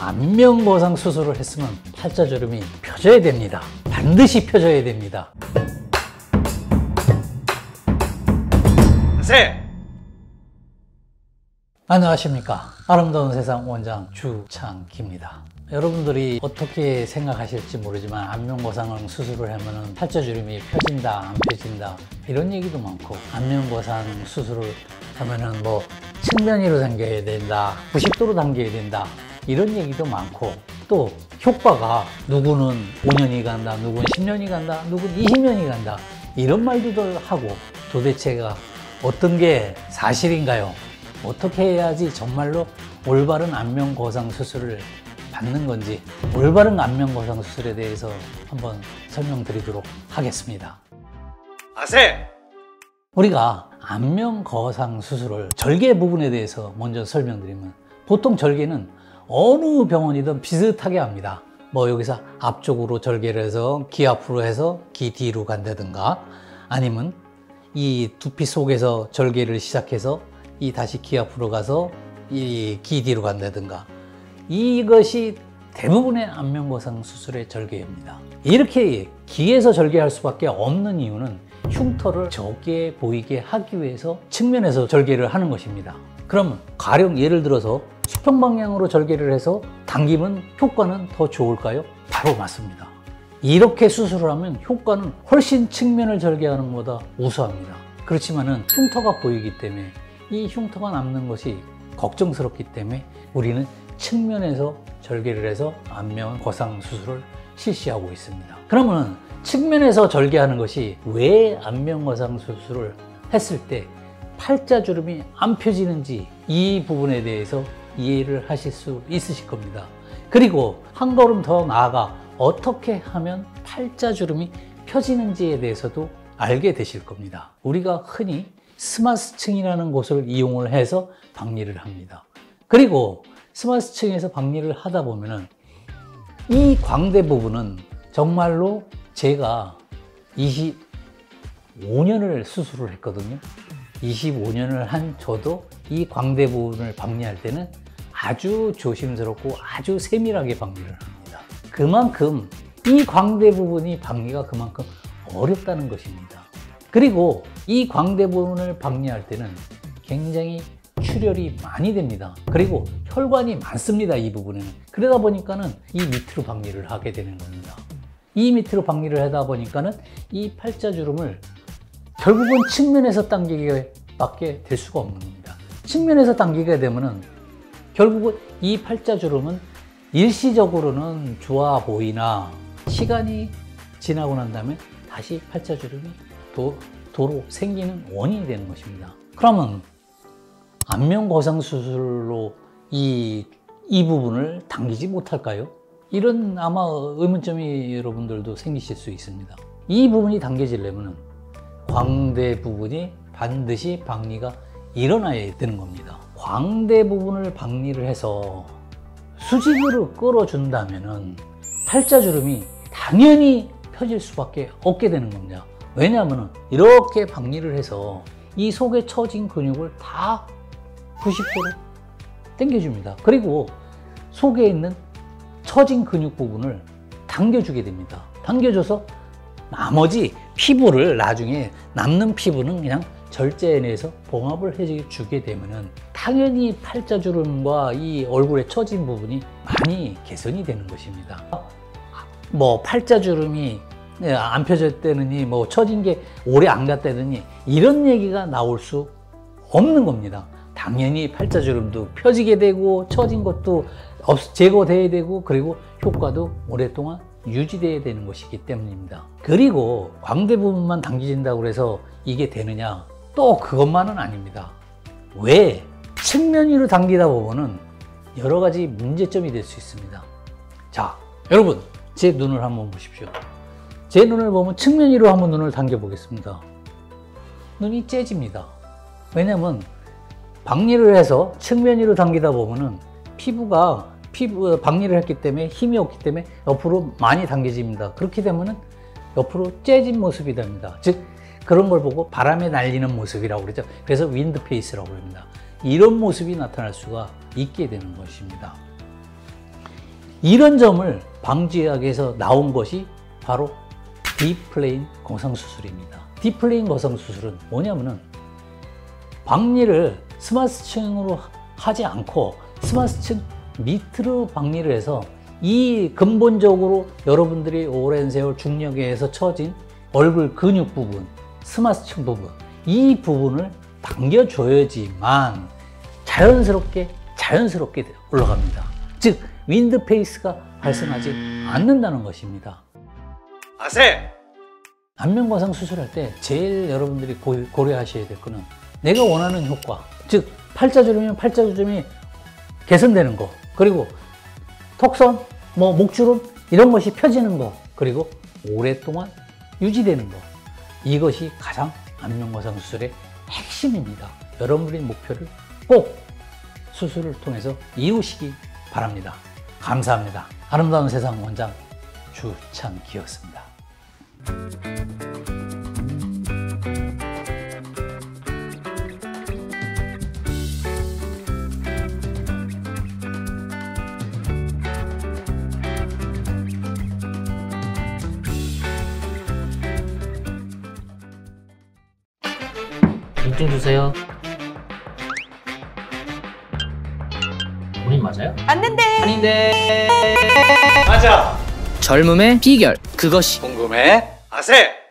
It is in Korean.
안면거상 수술을 했으면 팔자주름이 펴져야 됩니다. 반드시 펴져야 됩니다. 안녕하십니까. 아름다운 세상 원장 주창기입니다. 여러분들이 어떻게 생각하실지 모르지만 안면거상 수술을 하면 팔자주름이 펴진다 안 펴진다 이런 얘기도 많고, 안면거상 수술을 하면은 뭐 측면위로 당겨야 된다, 90도로 당겨야 된다 이런 얘기도 많고, 또 효과가 누구는 5년이 간다, 누구는 10년이 간다, 누구는 20년이 간다 이런 말도 하고, 도대체가 어떤 게 사실인가요? 어떻게 해야지 정말로 올바른 안면거상 수술을 받는 건지, 올바른 안면거상 수술에 대해서 한번 설명드리도록 하겠습니다. 우리가 안면거상 수술을 절개 부분에 대해서 먼저 설명드리면, 보통 절개는 어느 병원이든 비슷하게 합니다. 뭐 여기서 앞쪽으로 절개를 해서 귀 앞으로 해서 귀 뒤로 간다든가, 아니면 이 두피 속에서 절개를 시작해서 이 다시 귀 앞으로 가서 이 귀 뒤로 간다든가, 이것이 대부분의 안면거상 수술의 절개입니다. 이렇게 귀에서 절개할 수밖에 없는 이유는 흉터를 적게 보이게 하기 위해서 측면에서 절개를 하는 것입니다. 그러면 가령 예를 들어서 수평 방향으로 절개를 해서 당기면 효과는 더 좋을까요? 바로 맞습니다. 이렇게 수술을 하면 효과는 훨씬 측면을 절개하는 것보다 우수합니다. 그렇지만은 흉터가 보이기 때문에, 이 흉터가 남는 것이 걱정스럽기 때문에 우리는 측면에서 절개를 해서 안면거상 수술을 실시하고 있습니다. 그러면 측면에서 절개하는 것이 왜 안면거상 수술을 했을 때 팔자주름이 안 펴지는지, 이 부분에 대해서 이해를 하실 수 있으실 겁니다. 그리고 한 걸음 더 나아가 어떻게 하면 팔자주름이 펴지는지에 대해서도 알게 되실 겁니다. 우리가 흔히 스마스층이라는 곳을 이용을 해서 박리를 합니다. 그리고 스마스층에서 박리를 하다 보면은 이 광대 부분은 정말로 제가 25년을 수술을 했거든요. 25년을 한 저도 이 광대 부분을 박리할 때는 아주 조심스럽고 아주 세밀하게 박리를 합니다. 그만큼 이 광대 부분이 박리가 그만큼 어렵다는 것입니다. 그리고 이 광대 부분을 박리할 때는 굉장히 출혈이 많이 됩니다. 그리고 혈관이 많습니다, 이 부분에는. 그러다 보니까는 이 밑으로 박리를 하게 되는 겁니다. 이 밑으로 박리를 하다 보니까는 이 팔자주름을 결국은 측면에서 당기게 밖에 될 수가 없는 겁니다. 측면에서 당기게 되면은 결국은 이 팔자주름은 일시적으로는 좋아 보이나, 시간이 지나고 난 다음에 다시 팔자주름이 도로 생기는 원인이 되는 것입니다. 그러면 안면거상 수술로 이 부분을 당기지 못할까요? 이런 아마 의문점이 여러분들도 생기실 수 있습니다. 이 부분이 당겨지려면 광대 부분이 반드시 박리가 일어나야 되는 겁니다. 광대 부분을 박리를 해서 수직으로 끌어준다면 팔자주름이 당연히 펴질 수밖에 없게 되는 겁니다. 왜냐하면 이렇게 박리를 해서 이 속에 처진 근육을 다 90도로 당겨줍니다. 그리고 속에 있는 처진 근육 부분을 당겨주게 됩니다. 당겨줘서 나머지 피부를, 나중에 남는 피부는 그냥 절제해내서 봉합을 해주게 되면은 당연히 팔자주름과 이 얼굴에 처진 부분이 많이 개선이 되는 것입니다. 뭐 팔자주름이 안 펴졌다느니, 뭐 처진 게 오래 안 갔다느니 이런 얘기가 나올 수 없는 겁니다. 당연히 팔자주름도 펴지게 되고 처진 것도 제거돼야 되고, 그리고 효과도 오랫동안 유지돼야 되는 것이기 때문입니다. 그리고 광대 부분만 당겨진다고 해서 이게 되느냐? 또 그것만은 아닙니다. 왜? 측면 위로 당기다 보면은 여러 가지 문제점이 될 수 있습니다. 자, 여러분 제 눈을 한번 보십시오. 제 눈을 보면 측면 위로 한번 눈을 당겨 보겠습니다. 눈이 째집니다. 왜냐면 박리를 해서 측면 위로 당기다 보면은 박리를 했기 때문에 힘이 없기 때문에 옆으로 많이 당겨집니다. 그렇게 되면은 옆으로 째진 모습이 됩니다. 즉 그런 걸 보고 바람에 날리는 모습이라고 그러죠. 그래서 윈드 페이스라고 합니다. 이런 모습이 나타날 수가 있게 되는 것입니다. 이런 점을 방지하기 위해서 나온 것이 바로 D플레인 거상수술입니다. D플레인 거상수술은 뭐냐면은 박리를 스마스층으로 하지 않고 스마스층 밑으로 박리를 해서 이 근본적으로 여러분들이 오랜 세월 중력에 의해서 처진 얼굴 근육 부분, 스마스층 부분, 이 부분을 당겨줘야지만 자연스럽게 올라갑니다. 즉 윈드페이스가 발생하지 않는다는 것입니다. 아세! 안면거상 수술할 때 제일 여러분들이 고려하셔야 될 거는 내가 원하는 효과, 즉 팔자주름이면 팔자주름이 개선되는 거, 그리고 턱선, 목주름 이런 것이 펴지는 거, 그리고 오랫동안 유지되는 거, 이것이 가장 안면거상 수술의 핵심입니다. 여러분의 목표를 꼭 수술을 통해서 이루시기 바랍니다. 감사합니다. 아름다운 세상 원장 주창기였습니다. 인증 주세요. 본인 맞아요? 맞는데. 아닌데. 맞아! 젊음의 비결, 그것이 궁금해? 아세!